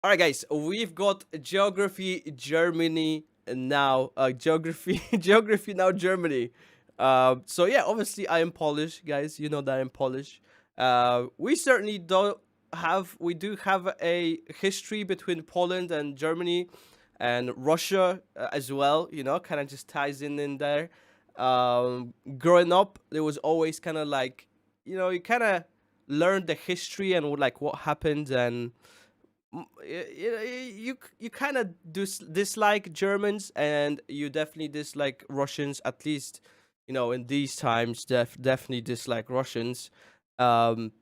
All right, guys, we've got geography Germany now. Geography geography now Germany. So yeah, obviously I am Polish, guys. You know that I'm Polish. We certainly we do have a history between Poland and Germany, and Russia as well. You know, kind of just ties in there. Growing up, there was always kind of like, you kind of learned the history and like what happened and you kind of dislike Germans and you definitely dislike Russians. At least, in these times, definitely dislike Russians. Um,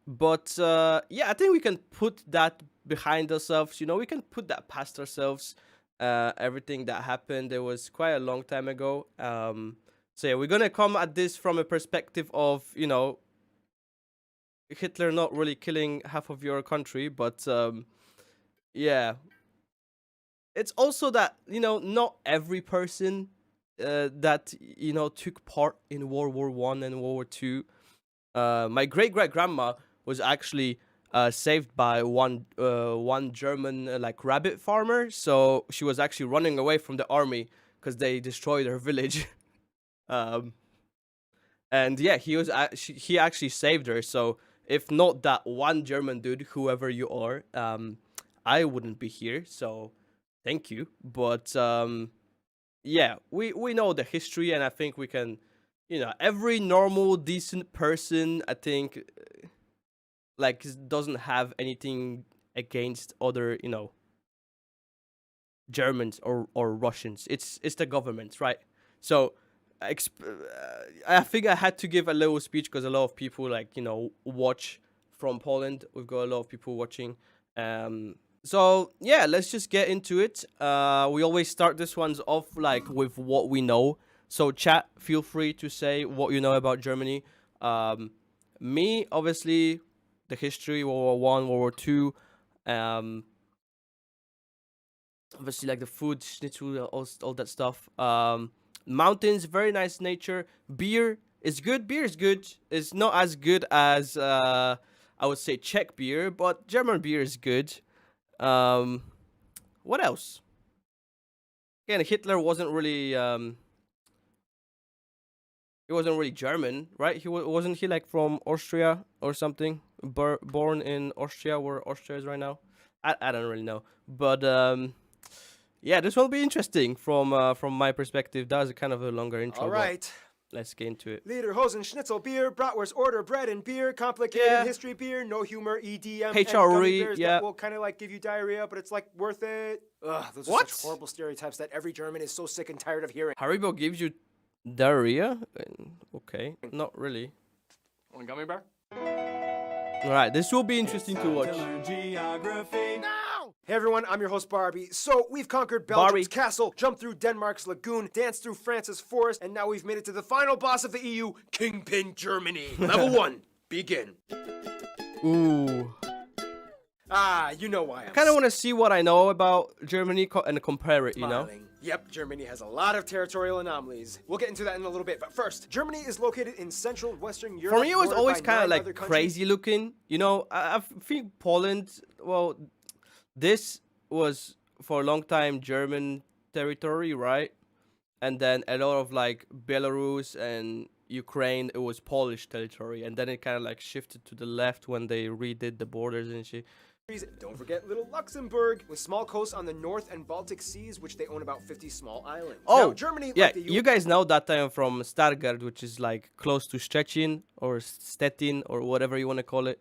but yeah, I think we can put that behind ourselves. We can put that past ourselves. Everything that happened, it was quite a long time ago. So yeah, we're gonna come at this from a perspective of Hitler not really killing half of your country, but yeah, it's also that not every person that took part in World War I and World War II. My great grandma was actually saved by one German like rabbit farmer. So she was actually running away from the army because they destroyed her village. um, and yeah, he actually saved her. So if not that one German dude, whoever you are, I wouldn't be here. So thank you. But yeah, we know the history, and I think we can, every normal decent person, I think, like doesn't have anything against other, Germans or Russians. It's the government, right? So I think I had to give a little speech because a lot of people like watch from Poland. We've got a lot of people watching. So yeah, let's just get into it. We always start this ones off like with what we know. So chat, feel free to say what you know about Germany. Me, obviously, the history, World War I, World War II. Um, obviously like the food, schnitzel, all that stuff. Mountains, very nice nature. Beer is good. Beer is good. It's not as good as I would say Czech beer, but German beer is good. um what else? Again, Hitler wasn't really he wasn't really German, right? Wasn't he like from Austria or something, born in Austria, where Austria is right now. I don't really know, but yeah, this will be interesting from my perspective. That was a kind of a longer intro. All right. Let's get into it. Lederhosen, Schnitzel beer, Bratwurst order, bread and beer, complicated Yeah. history beer, no humor, EDM, HRE, and gummy bears yeah. that will kind of like give you diarrhea, but it's like worth it. Ugh, those are What? such horrible stereotypes that every German is so sick and tired of hearing. Haribo gives you diarrhea? Okay, not really. One gummy bear? All right, this will be interesting to watch. Geography. Now! Hey everyone, I'm your host Barbie. So we've conquered Barbie. Belgium's castle, jumped through Denmark's lagoon, danced through France's forest, and now we've made it to the final boss of the EU, Kingpin Germany. Level 1, begin. Ooh. Ah, you know why I'm Kind of want to see what I know about Germany and compare it, smiling. Yep, Germany has a lot of territorial anomalies. We'll get into that in a little bit, but first, Germany is located in central Western Europe. For me, it was bordered always by kind of 9 other like countries. crazy looking. I think Poland, well, this was for a long time German territory, right? And then a lot of like Belarus and Ukraine, it was Polish territory. And then it kind of like shifted to the left when they redid the borders and shit. Don't forget little Luxembourg, with small coasts on the North and Baltic Seas, which they own about 50 small islands. Oh, now, Germany, yeah, like the you guys know that I'm from Stargard, which is like close to Szczecin or Stettin or whatever you want to call it.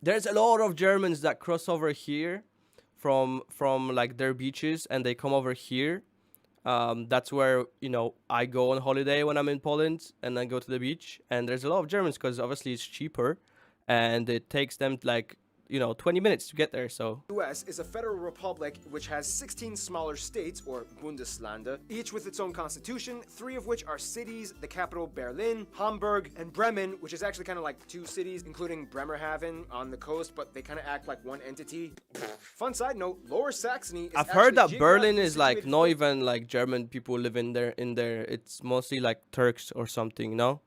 There's a lot of Germans that cross over here from like their beaches, and they come over here. That's where I go on holiday when I'm in Poland, and I go to the beach. And there's a lot of Germans because obviously it's cheaper, and it takes them like 20 minutes to get there. So US is a federal republic which has 16 smaller states, or Bundesländer, each with its own constitution, 3 of which are cities, the capital Berlin, Hamburg, and Bremen, which is actually kind of like 2 cities, including Bremerhaven on the coast, but they kind of act like one entity. Fun side note, Lower Saxony is I've heard that actually Berlin is like geographically not situated even like German people live in there. It's mostly like Turks or something, no?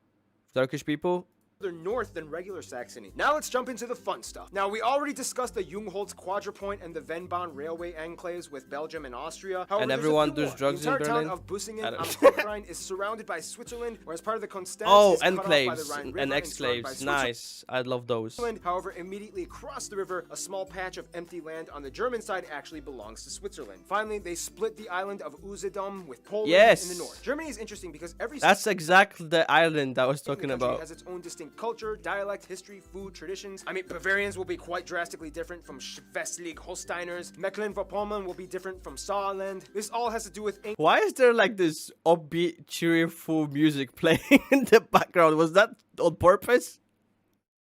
Turkish people? north than regular Saxony. Now let's jump into the fun stuff. Now, we already discussed the Jungholz Quadripoint and the Vennbahn railway enclaves with Belgium and Austria. However, And there's a everyone few does more. drugs the in entire Berlin? town of Bussingen I am don't- Rhein is surrounded by Switzerland, whereas part of the Constanz Oh, is cut off by the enclaves Rhine River and and surrounded by exclaves. Switzerland. Nice. I love those. However, immediately across the river, a small patch of empty land on the German side actually belongs to Switzerland. Finally, they split the island of Usedom with Poland Yes. in the north. Germany is interesting because every That's exactly the island I was the talking country about. has its own distinct culture, dialect, history, food, traditions. I mean, Bavarians will be quite drastically different from Schleswig-Holsteiners. Mecklenburg-Vorpommern will be different from Saarland. This all has to do with Why is there like this upbeat, cheerful music playing in the background? Was that on purpose?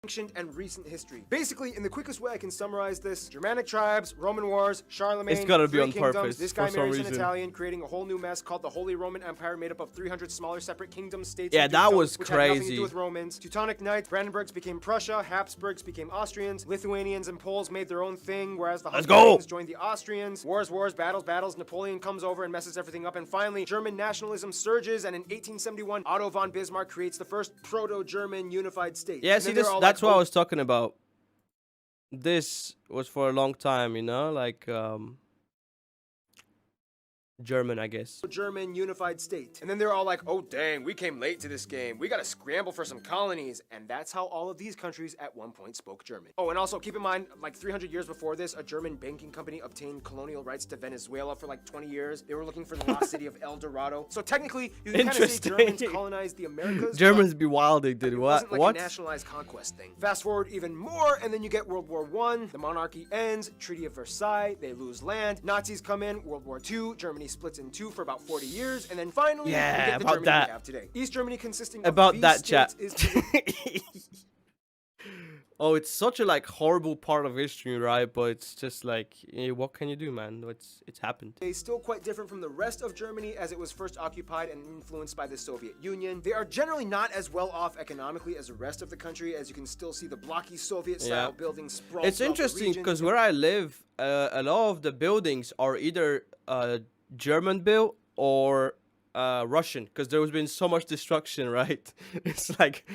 ancient and recent history. Basically, in the quickest way I can summarize this, Germanic tribes, Roman wars, Charlemagne, It's gotta be three on kingdoms. purpose This guy for some marries an reason. Italian, creating a whole new mess called the Holy Roman Empire, made up of 300 smaller separate kingdoms, states, Yeah, and that dukedoms, was which had nothing to crazy. do with Romans. Teutonic Knights, Brandenburgs became Prussia, Habsburgs became Austrians, Lithuanians and Poles made their own thing, whereas the Let's go. Hungarians joined the Austrians. Wars, battles. Napoleon comes over and messes everything up, and finally, German nationalism surges, and in 1871, Otto von Bismarck creates the first proto-German unified state. Yeah, And see, then they're this all that's like, what I "Oh, was talking about. This was for a long time, you know, like German, I guess. German unified state. And then they're all like, oh dang, we came late to this game. We gotta scramble for some colonies. And that's how all of these countries at one point spoke German. Oh, and also keep in mind, like 300 years before this, a German banking company obtained colonial rights to Venezuela for like 20 years. They were looking for the lost city of El Dorado. So technically, you can kind of say Interesting. Germans colonized the Americas. Germans be wilding, dude. It What? wasn't like What? a nationalized conquest thing. Fast forward even more, and then you get World War I. The monarchy ends, Treaty of Versailles, they lose land. Nazis come in, World War II, Germany splits in two for about 40 years, and then finally, Yeah, we get the about Germany that. we have today. East Germany consisting About of that, these chat. states is Oh, it's such a like horrible part of history, right? But it's just like, what can you do, man? It's happened. They still quite different from the rest of Germany as it was first occupied and influenced by the Soviet Union. They are generally not as well off economically as the rest of the country, as you can still see the blocky Soviet-style Yeah. buildings sprawled It's throughout the interesting region. because where I live, a lot of the buildings are either German built or Russian, because there has been so much destruction, right? It's like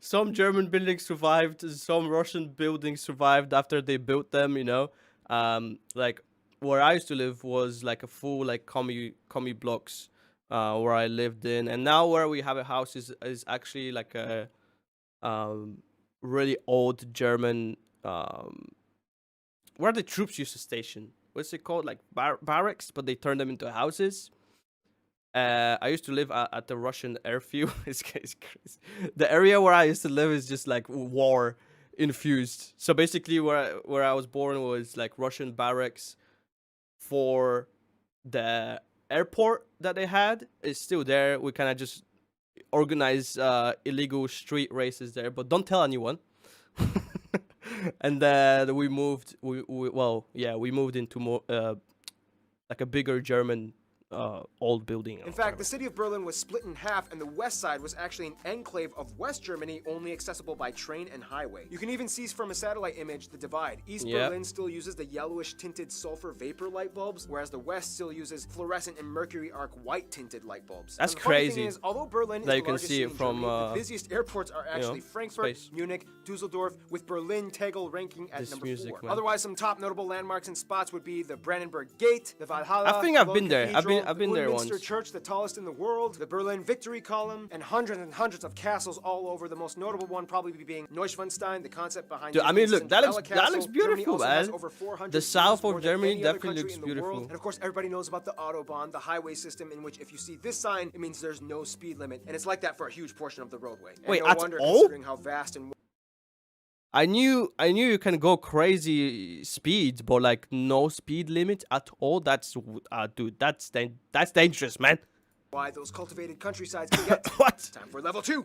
some German buildings survived, some Russian buildings survived after they built them, you know. Like where I used to live was like a full like commie blocks where I lived in, and now where we have a house is actually like a really old German where the troops used to station. What's it called? Like barracks, but they turned them into houses. I used to live at the Russian airfield. It's crazy. The area where I used to live is just like war infused. So basically, where I was born was like Russian barracks for the airport that they had. It's still there. We kind of just organize illegal street races there, but don't tell anyone. And then we moved. We moved into more like a bigger German old building. In fact, the city of Berlin was split in half, and the west side was actually an enclave of West Germany, only accessible by train and highway. You can even see from a satellite image the divide. East Yep. Berlin still uses the yellowish tinted sulfur vapor light bulbs, whereas the west still uses fluorescent and mercury arc white tinted light bulbs. That's And the funny thing crazy is, although Berlin is that the you can largest see city it in from, Germany, the busiest airports are actually Frankfurt, space. Munich, Dusseldorf, with Berlin Tegel ranking at This number music, 4. man. Otherwise, some top notable landmarks and spots would be the Brandenburg Gate, the Valhalla. I think I've Cologne been there. Cathedral, I've been the there Westminster once. Church, the tallest in the world, the Berlin Victory Column, and hundreds of castles all over. The most notable one probably being Neuschwanstein, the concept behind. Dude, I mean, look, that Cinderella looks Castle. Germany beautiful, also has man. over 400 The views, south more of than Germany any other definitely country looks in the world. beautiful. And of course, everybody knows about the Autobahn, the highway system, in which if you see this sign, it means there's no speed limit, and it's like that for a huge portion of the roadway. And Wait, no at wonder, all? considering how vast and I knew you can go crazy speeds, but like no speed limit at all. That's dude, that's dangerous, man. wide those cultivated countrysides can get. What? Time for level 2.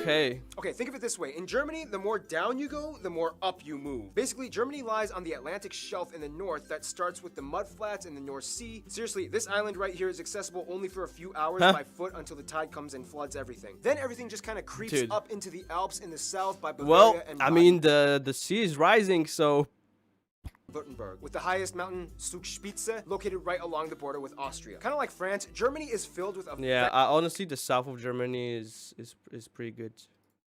Okay. Okay, think of it this way. In Germany, the more down you go, the more up you move. Basically, Germany lies on the Atlantic shelf in the north that starts with the mudflats in the North Sea. Seriously, this island right here is accessible only for a few hours Huh? by foot until the tide comes and floods everything. Then everything just kind of creeps Dude. up into the Alps in the south by Bavaria Well, and I Baden. mean the sea is rising, so Württemberg, with the highest mountain, Zugspitze, located right along the border with Austria. Kind of like France, Germany is filled with a Yeah, honestly, the south of Germany is pretty good.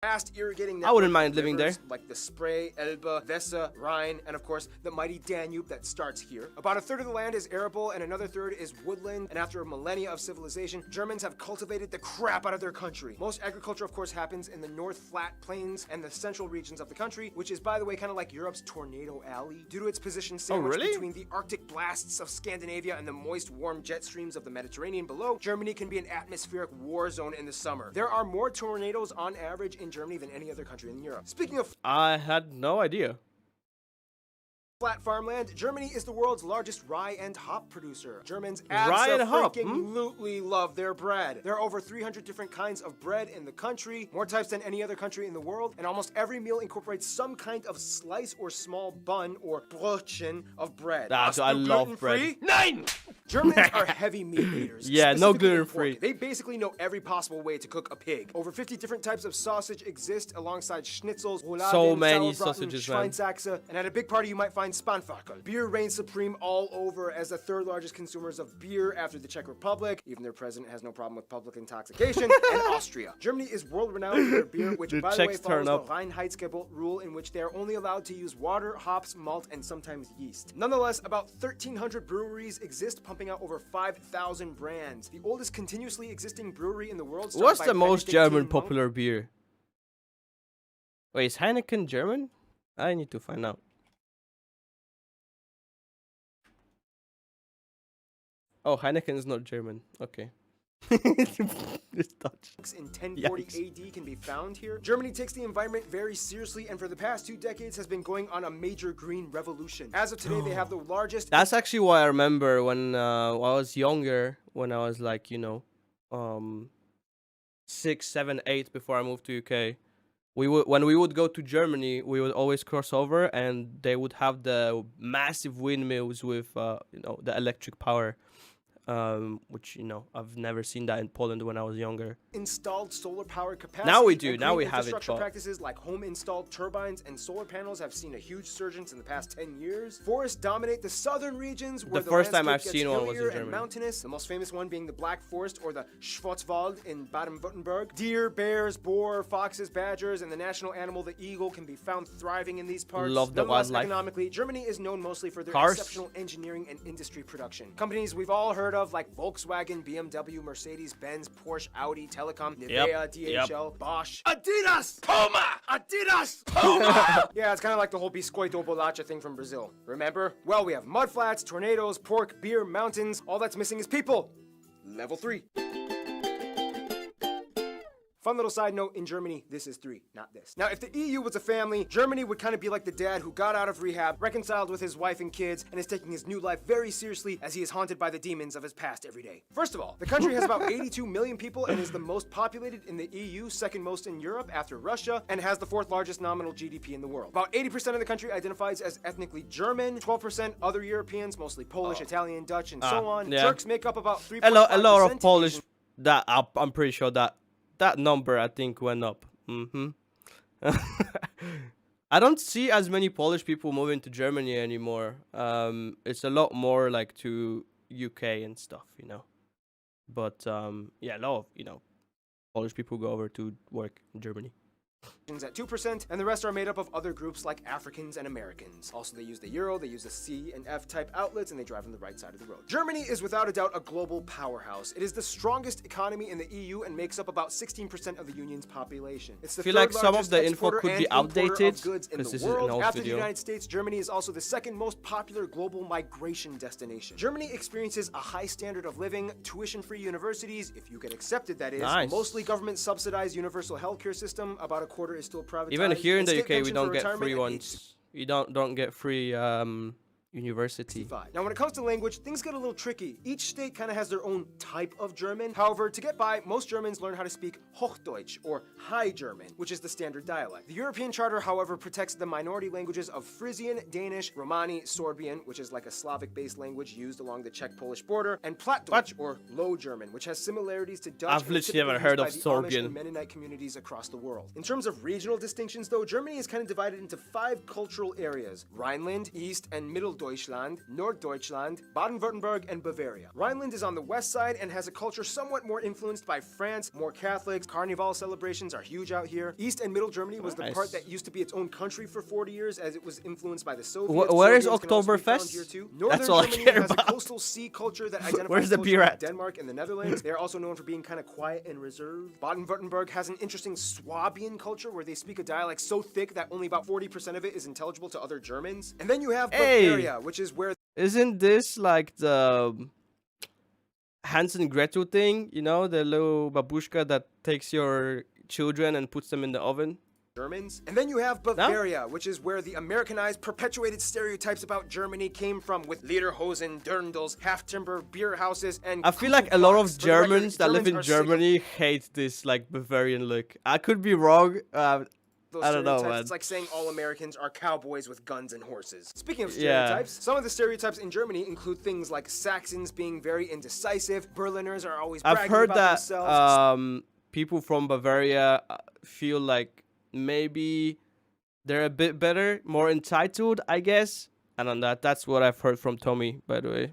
vast irrigating I wouldn't network mind of living there. rivers like the Spree, Elbe, Weser, Rhine, and of course the mighty Danube that starts here. About a third of the land is arable and another third is woodland, and after a millennia of civilization, Germans have cultivated the crap out of their country. Most agriculture of course happens in the North Flat Plains and the central regions of the country, which is by the way kind of like Europe's tornado alley. Due to its position sandwiched really? between the Arctic blasts of Scandinavia and the moist warm jet streams of the Mediterranean below, Germany can be an atmospheric war zone in the summer. There are more tornadoes on average in Germany than any other country in Europe. Speaking of I had no idea. flat farmland, Germany is the world's largest rye and hop producer. Germans Rye and hop, absolutely love their bread. There are over 300 different kinds of bread in the country, more types than any other country in the world, and almost every meal incorporates some kind of slice or small bun or Brötchen of bread. So I love bread. Gluten-free? Nein! Germans are heavy meat eaters. Yeah, no specifically in gluten-free. pork. They basically know every possible way to cook a pig. Over 50 different types of sausage exist alongside schnitzels, Rouladen, So many Sauerbraten, sausages, man. Schweinsachse, and at a big party you might find Spanferkel. Beer reigns supreme all over as the third largest consumers of beer after the Czech Republic. Even their president has no problem with public intoxication. And Austria. Germany is world renowned for their beer, which The by the way Czechs follows turn the up. Reinheitsgebot rule, in which they are only allowed to use water, hops, malt, and sometimes yeast. Nonetheless, about 1,300 breweries exist, pumping out over 5,000 brands. The oldest continuously existing brewery in the world. started What's by the most Benedictine German monk- popular beer? Wait, is Heineken German? I need to find out. Oh, Heineken is not German. Okay. It's Dutch. in 1040 Yikes. AD can be found here. Germany takes the environment very seriously and for the past 2 decades has been going on a major green revolution. As of today, they have the largest That's actually why I remember when I was younger, when I was like, 6, 7, 8 before I moved to UK. When we would go to Germany, we would always cross over, and they would have the massive windmills with the electric power. Which I've never seen that in Poland when I was younger. installed solar power capacity. Now we do, and now green we have it, infrastructure but- practices like home installed turbines and solar panels have seen a huge surge in the past 10 years. Forests dominate the southern regions where The first time landscape I've gets seen one was in hillier and Germany. mountainous. The most famous one being the Black Forest or the Schwarzwald in Baden-Württemberg. Deer, bears, boar, foxes, badgers, and the national animal, the eagle, can be found thriving in these parts. Love the Nonetheless, wildlife. economically, Germany is known mostly for their Cars. exceptional engineering and industry production. Companies we've all heard of like Volkswagen, BMW, Mercedes-Benz, Porsche, Audi, Telecom, Nivea, DHL, Bosch, Adidas, Puma, Adidas, Puma. Yeah, it's kind of like the whole Biscoito Bolacha thing from Brazil. Remember? Well, we have mudflats, tornadoes, pork, beer, mountains. All that's missing is people. Level 3. Fun little side note, in Germany, this is 3, not this. Now, if the EU was a family, Germany would kind of be like the dad who got out of rehab, reconciled with his wife and kids, and is taking his new life very seriously as he is haunted by the demons of his past every day. First of all, the country has about 82 million people and is the most populated in the EU, second most in Europe after Russia, and has the 4th largest nominal GDP in the world. About 80% of the country identifies as ethnically German, 12% other Europeans, mostly Polish, Italian, Dutch, and so on. yeah. Turks make up about 3.5%. A lot of Polish. That I'm pretty sure that number I think went up. I don't see as many Polish people moving to Germany anymore. It's a lot more like to UK and stuff, But yeah, a lot of Polish people go over to work in Germany. At 2%, and the rest are made up of other groups like Africans and Americans. Also, they use the euro, they use the C and F type outlets, and they drive on the right side of the road. Germany is without a doubt a global powerhouse. It is the strongest economy in the EU and makes up about 16% of the union's population. It's the Feel third like some of largest the info exporter could be and importer of outdated, goods in 'cause the this is an world. old After the video. United States, Germany is also the second most popular global migration destination. Germany experiences a high standard of living, tuition-free universities, if you get accepted, that is. Nice. Mostly government-subsidized universal healthcare system. About a quarter is still privatized. Even here in and the state UK, we pension don't for get retirement free and ones. You don't get free University. 65. Now, when it comes to language, things get a little tricky. Each state kind of has their own type of German. However, to get by, most Germans learn how to speak Hochdeutsch, or High German, which is the standard dialect. The European Charter, however, protects the minority languages of Frisian, Danish, Romani, Sorbian, which is like a Slavic-based language used along the Czech-Polish border, and Plattdeutsch, or Low German, which has similarities to Dutch. I've literally never heard of Amish Sorbian. and Mennonite communities across the world. In terms of regional distinctions, though, Germany is kind of divided into 5 cultural areas: Rhineland, East and Middle Deutschland, Norddeutschland, Baden-Württemberg, and Bavaria. Rhineland is on the west side and has a culture somewhat more influenced by France, more Catholics. Carnival celebrations are huge out here. East and Middle Germany was the Nice. part that used to be its own country for 40 years, as it was influenced by the Soviets. Where is Serbians can also be found Oktoberfest? here too. That's Northern all I Germany care has a about. coastal sea culture that identifies Where's the culture beer with at? Denmark and the Netherlands. They're also known for being kind of quiet and reserved. Baden-Württemberg has an interesting Swabian culture where they speak a dialect so thick that only about 40% of it is intelligible to other Germans. And then you have Hey! Bavaria, which is where Isn't this like the Hans and Gretel thing? You know, the little babushka that takes your children and puts them in the oven? Germans. And then you have Bavaria, which is where the Americanized, perpetuated stereotypes about Germany came from, with Lederhosen, Dirndls, half-timber, beer houses, and I feel like a lot of Kuchenklacks. For the record, Germans that live in are sick of Germany hate this like Bavarian look. I could be wrong. those I don't know, stereotypes. man. It's like saying all Americans are cowboys with guns and horses. Speaking of Yeah. stereotypes, some of the stereotypes in Germany include things like Saxons being very indecisive, Berliners are always bragging I've heard about that themselves. people from Bavaria feel like maybe they're a bit better, more entitled, I guess. And on that's what I've heard from Tommy, by the way.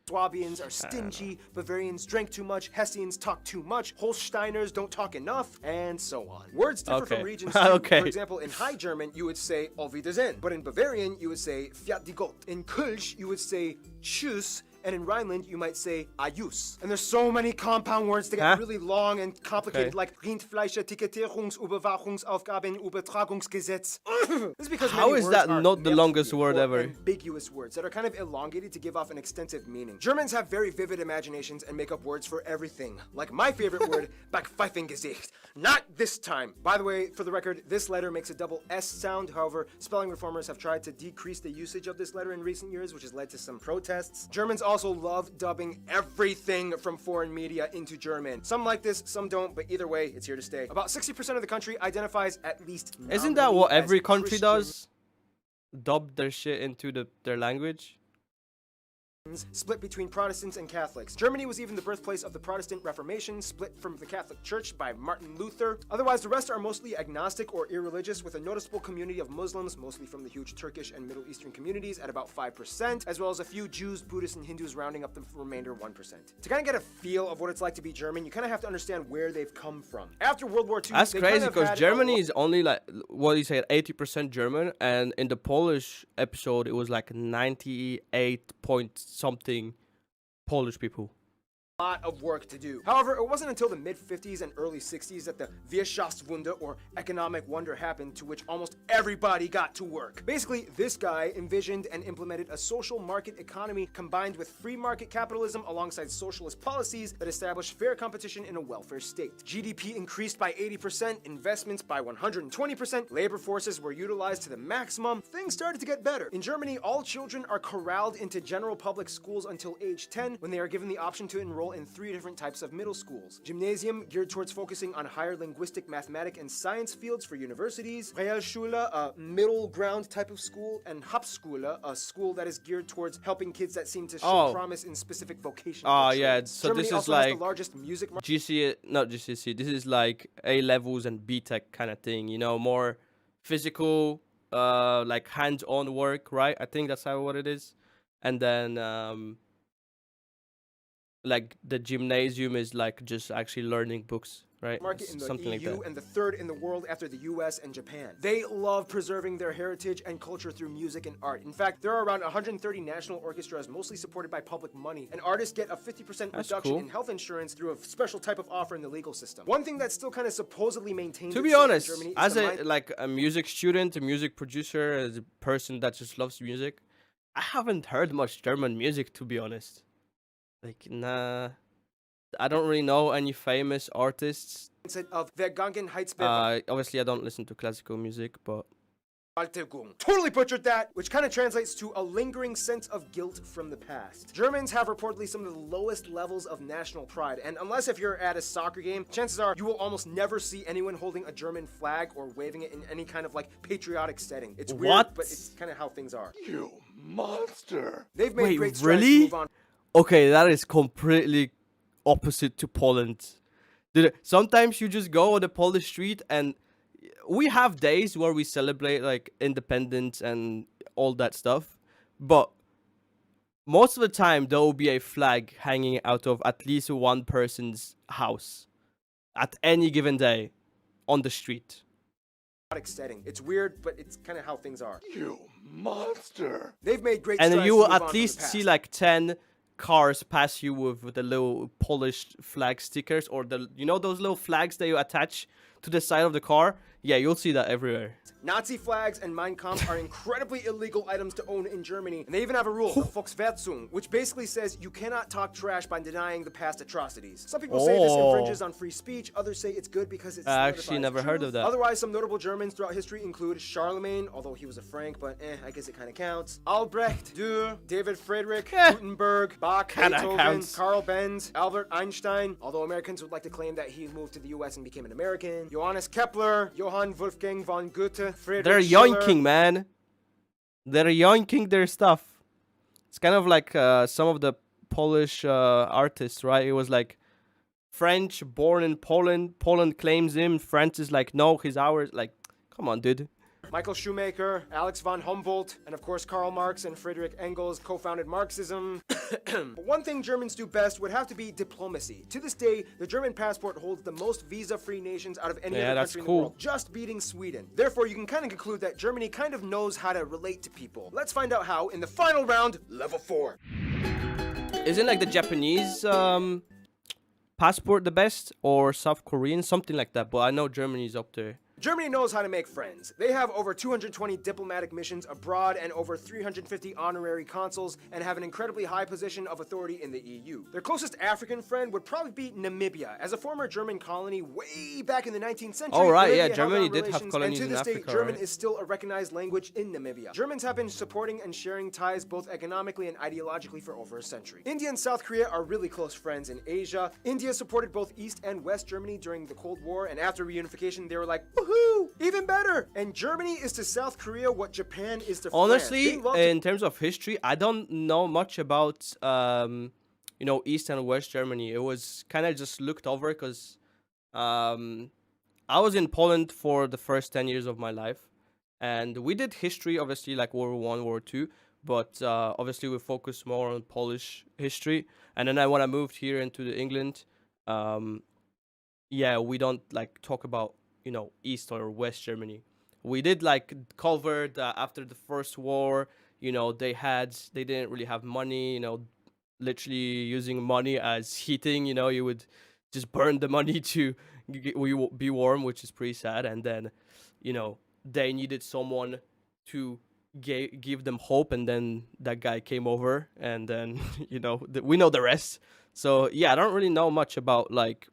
Swabians are stingy, Bavarians drink too much, Hessians talk too much, Holsteiners don't talk enough, and so on. Words differ Okay. from regions too. Okay. For example, in High German, you would say Auf Wiedersehen, but in Bavarian, you would say Fiat die Gott. In Kölsch, you would say Tschüss, and in Rhineland, you might say Ajus. And there's so many compound words that get Huh? really long and complicated, Okay. like Rindfleisch, Etikettierungsüberwachungsaufgaben, Übertragungsgesetz. This is because How many is words that are not the longest Mehrzahl word or ever? ambiguous words that are kind of elongated to give off an extensive meaning. Germans have very vivid imaginations and make up words for everything. Like my favorite word, Backpfeifengesicht. Not this time. By the way, for the record, this letter makes a double S sound. However, spelling reformers have tried to decrease the usage of this letter in recent years, which has led to some protests. Germans also love dubbing everything from foreign media into German. Some like this, some don't, but either way, it's here to stay. About 60% of the country identifies at least Isn't that what nominally as every country Christian. does? Dub their shit into their language? Split between Protestants and Catholics. Germany was even the birthplace of the Protestant Reformation, split from the Catholic Church by Martin Luther. Otherwise, the rest are mostly agnostic or irreligious, with a noticeable community of Muslims, mostly from the huge Turkish and Middle Eastern communities, at about 5%, as well as a few Jews, Buddhists, and Hindus rounding up the remainder 1%. To kind of get a feel of what it's like to be German, you kind of have to understand where they've come from. After World War II, That's they crazy kind of because had Germany is only like, what do you say, 80% German, and in the Polish episode it was like 98 point something Polish people. lot of work to do. However, it wasn't until the mid-50s and early 60s that the Wirtschaftswunder, or economic wonder, happened, to which almost everybody got to work. Basically, this guy envisioned and implemented a social market economy combined with free market capitalism alongside socialist policies that established fair competition in a welfare state. GDP increased by 80%, investments by 120%, labor forces were utilized to the maximum. Things started to get better. In Germany, all children are corralled into general public schools until age 10, when they are given the option to enroll in 3 different types of middle schools. Gymnasium, geared towards focusing on higher linguistic, mathematic, and science fields for universities. Realschule, a middle ground type of school. And Hauptschule, a school that is geared towards helping kids that seem to show Oh. promise in specific vocations. Oh, or yeah, trades. so Germany this is also has like the largest music market. GC, not GCC. This is like A levels and B Tech kind of thing. You know, more physical, like hands-on work, right? I think that's how what it is. And then, like the gymnasium is like just actually learning books, right? Market in the Something like EU that. and the 3rd in the world after the US and Japan. They love preserving their heritage and culture through music and art. In fact, there are around 130 national orchestras, mostly supported by public money, and artists get a 50% That's reduction cool. in health insurance through a special type of offer in the legal system. One thing that still kind of supposedly maintains To be itself in honest, Germany is as the a like a music student, a music producer, as a person that just loves music, I haven't heard much German music, to be honest. Like, nah, I don't really know any famous artists. mindset of Vergangenheitsbewusstsein. Obviously, I don't listen to classical music, but Totally butchered that, which kind of translates to a lingering sense of guilt from the past. Germans have reportedly some of the lowest levels of national pride, and unless if you're at a soccer game, chances are you will almost never see anyone holding a German flag or waving it in any kind of like patriotic setting. It's weird, What? but it's kind of how things are. You monster. They've made Wait, great strides to really? move on. Okay, that is completely opposite to Poland. Dude, sometimes you just go on the Polish street and we have days where we celebrate like independence and all that stuff, but most of the time there will be a flag hanging out of at least one person's house at any given day on the street. Setting. It's weird, but it's kind of how things are. You monster. They've made great And strides you to will move on at from least the past. see like 10 cars pass you with the little Polish flag stickers, or the, you know, those little flags that you attach to the side of the car. Yeah, you'll see that everywhere. Nazi flags and Mein Kampf are incredibly illegal items to own in Germany, and they even have a rule, the Volksverhetzung, which basically says you cannot talk trash by denying the past atrocities. Some people say this Oh. infringes on free speech, others say it's good because it's I actually solidifies never heard truth. of that. Otherwise, some notable Germans throughout history include Charlemagne, although he was a Frank, but I guess it kind of counts. Albrecht, Dürer, David Friedrich, Gutenberg, Bach, Kinda Beethoven, counts. Carl Benz, Albert Einstein, although Americans would like to claim that he moved to the US and became an American, Johannes Kepler, Johann Wolfgang von Goethe, Friedrich They're Schiller. yoinking, man. They're yoinking their stuff. It's kind of like some of the Polish artists, right? It was like French, born in Poland. Poland claims him. France is like, no, he's ours. Like, come on, dude. Michael Schumacher, Alex von Humboldt, and of course Karl Marx and Friedrich Engels co-founded Marxism. But one thing Germans do best would have to be diplomacy. To this day, the German passport holds the most visa-free nations out of any Yeah, other that's country in cool. the world, just beating Sweden. Therefore, you can kind of conclude that Germany kind of knows how to relate to people. Let's find out how in the final round, level 4. Isn't like the Japanese passport the best, or South Korean, something like that? But I know Germany's up there. Germany knows how to make friends. They have over 220 diplomatic missions abroad and over 350 honorary consuls, and have an incredibly high position of authority in the EU. Their closest African friend would probably be Namibia. As a former German colony way back in the 19th century, Oh, right, yeah, Namibia held Germany on did have relations, colonies and to in this day, Africa, German right? is still a recognized language in Namibia. Germans have been supporting and sharing ties both economically and ideologically for over a century. India and South Korea are really close friends in Asia. India supported both East and West Germany during the Cold War, and after reunification, they were like, woohoo, even better. And Germany is to South Korea what Japan is to Honestly, France. They love to- in terms of history, I don't know much about you know, East and West Germany. It was kind of just looked over because I was in Poland for the first 10 years of my life, and we did history, obviously, like World War I, World War II, but obviously we focused more on Polish history. And then when I moved here into the England, yeah, we don't like talk about, you know, East or West Germany. We did like cover that after the First War, you know, they didn't really have money, you know, literally using money as heating, you know, you would just burn the money to be warm, which is pretty sad. And then, you know, they needed someone to give them hope, and then that guy came over, and then, you know, we know the rest. So yeah, I don't really know much about, like,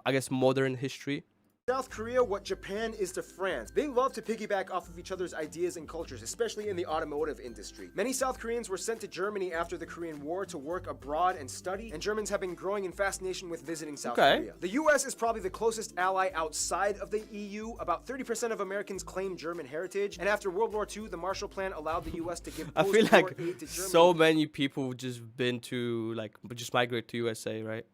I guess, modern history. South Korea what Japan is to France. They love to piggyback off of each other's ideas and cultures, especially in the automotive industry. Many South Koreans were sent to Germany after the Korean War to work abroad and study, and Germans have been growing in fascination with visiting South Okay. Korea. The US is probably the closest ally outside of the EU. About 30% of Americans claim German heritage, and after World War II, the Marshall Plan allowed the US to give I feel post-war like aid to Germany. so many people just been to, like, just migrate to USA, right?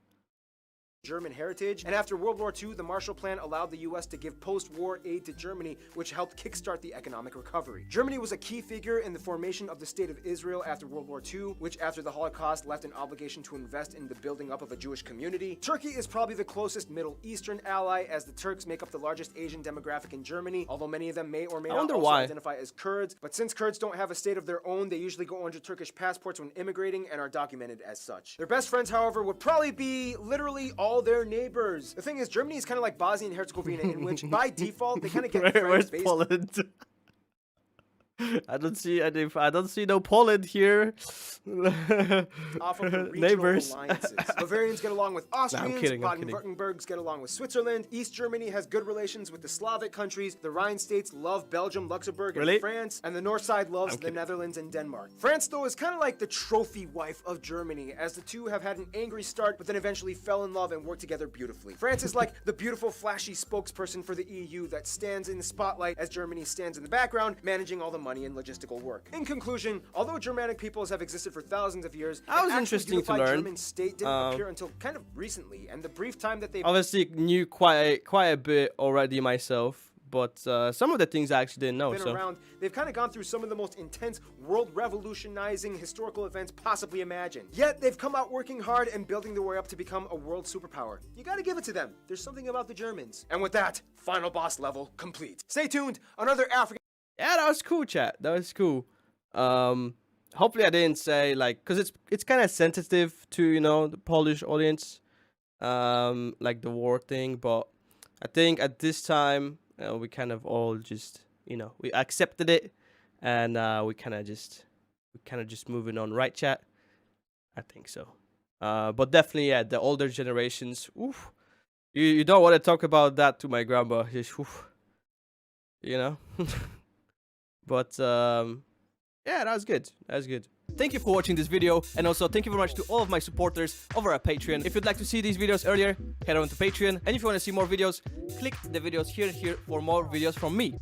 German heritage, and after World War II, the Marshall Plan allowed the US to give post-war aid to Germany, which helped kickstart the economic recovery. Germany was a key figure in the formation of the State of Israel after World War II, which after the Holocaust left an obligation to invest in the building up of a Jewish community. Turkey is probably the closest Middle Eastern ally, as the Turks make up the largest Asian demographic in Germany, although many of them may or may I not wonder also why. identify as Kurds. But since Kurds don't have a state of their own, they usually go under Turkish passports when immigrating and are documented as such. Their best friends, however, would probably be literally all their neighbors. The thing is, Germany is kind of like Bosnia and Herzegovina, in which by default they kind of get friends Where's based Poland? I don't see any. I don't see no Poland here. Off of the regional Neighbors. alliances. Bavarians get along with Austrians, kidding, I'm kidding. Baden-Württembergs get along with Switzerland, East Germany has good relations with the Slavic countries, the Rhine states love Belgium, Luxembourg, and Really? France, and the north side loves the kidding. Netherlands and Denmark. France, though, is kind of like the trophy wife of Germany, as the two have had an angry start, but then eventually fell in love and worked together beautifully. France is like the beautiful, flashy spokesperson for the EU that stands in the spotlight as Germany stands in the background, managing all the money and logistical work. In conclusion, although Germanic peoples have existed for thousands of years, That was an actual interesting to unified learn. German state didn't appear until kind of recently, and the brief time that they've Obviously, knew quite a bit already myself, but some of the things I actually didn't know. been So around, they've kind of gone through some of the most intense, world revolutionizing historical events possibly imagined. Yet they've come out working hard and building their way up to become a world superpower. You gotta give it to them. There's something about the Germans. And with that, final boss level complete. Stay tuned, another African yeah, that was cool, chat. That was cool. Hopefully I didn't say like, cause it's kind of sensitive to the Polish audience, like the war thing. But I think at this time we kind of all just we accepted it, and we kind of just moving on, right, chat? I think so. But definitely, yeah, the older generations. Oof, you don't want to talk about that to my grandma. Just, oof, But yeah, that was good. That was good. Thank you for watching this video, and also thank you very much to all of my supporters over at Patreon. If you'd like to see these videos earlier, head on to Patreon, and if you want to see more videos, click the videos here for more videos from me.